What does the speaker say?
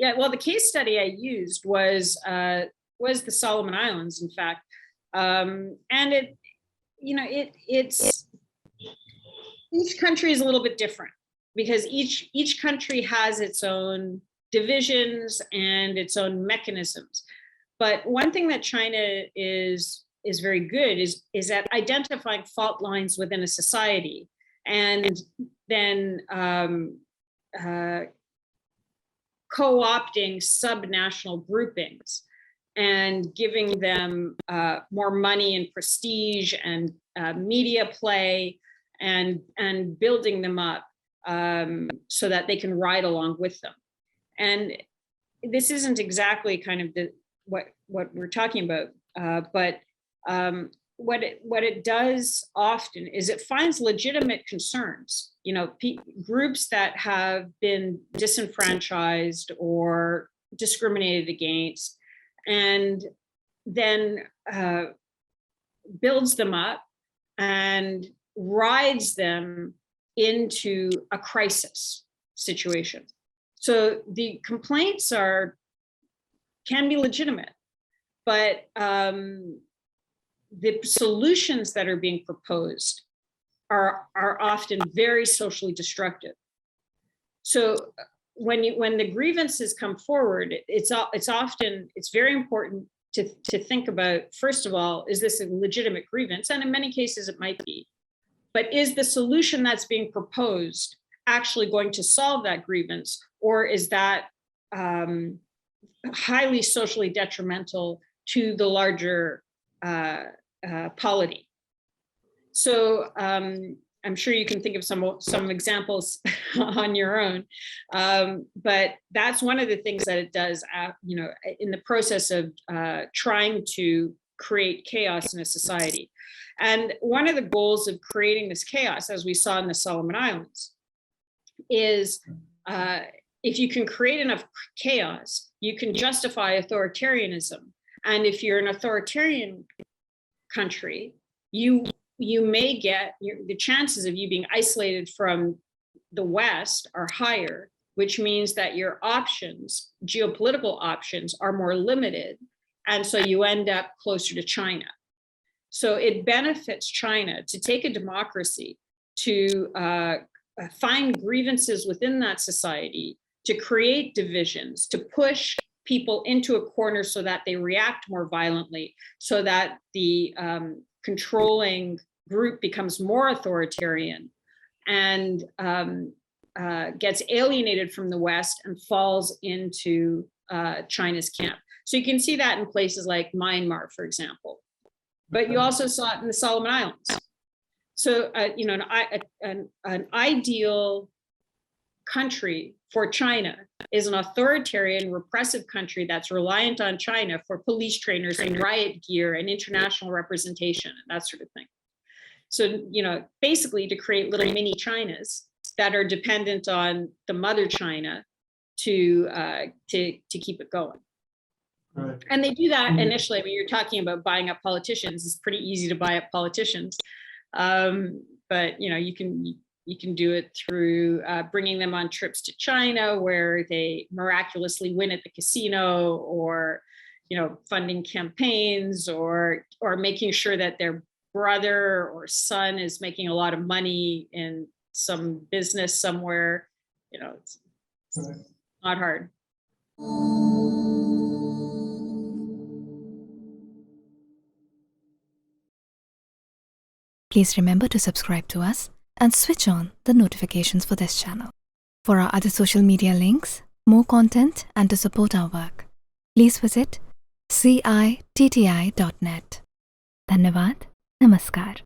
Yeah, well, the case study I used was the Solomon Islands, in fact, and it's each country is a little bit different because each country has its own divisions and its own mechanisms. But one thing that China is very good is at identifying fault lines within a society and then co-opting subnational groupings and giving them more money and prestige and media play and building them up so that they can ride along with them. And this isn't exactly kind of what we're talking about, but what it does often is it finds legitimate concerns, groups that have been disenfranchised or discriminated against, and then builds them up and rides them into a crisis situation. So the complaints can be legitimate, but the solutions that are being proposed are often very socially destructive. So when the grievances come forward, it's very important to think about, first of all, is this a legitimate grievance? And in many cases it might be, but is the solution that's being proposed actually going to solve that grievance, or is that highly socially detrimental to the larger polity? So I'm sure you can think of some examples on your own, but that's one of the things that it does, in the process of trying to create chaos in a society. And one of the goals of creating this chaos, as we saw in the Solomon Islands, is if you can create enough chaos, you can justify authoritarianism. And if you're an authoritarian country, you may get, the chances of you being isolated from the West are higher, which means that your options, geopolitical options, are more limited. And so you end up closer to China. So it benefits China to take a democracy, to find grievances within that society, to create divisions, to push people into a corner so that they react more violently, so that the controlling group becomes more authoritarian and gets alienated from the West and falls into China's camp. So you can see that in places like Myanmar, for example, but you also saw it in the Solomon Islands. So, an ideal country for China is an authoritarian, repressive country that's reliant on China for police trainers and riot gear and international representation and that sort of thing. So, basically to create little mini Chinas that are dependent on the mother China to keep it going. Right. And they do that initially. I mean, you're talking about buying up politicians. It's pretty easy to buy up politicians, but you can do it through bringing them on trips to China where they miraculously win at the casino, or funding campaigns, or making sure that their brother or son is making a lot of money in some business somewhere. It's not hard. Please remember to subscribe to us and switch on the notifications for this channel. For our other social media links, more content, and to support our work, please visit citti.net. Dhanyavad. Namaskar.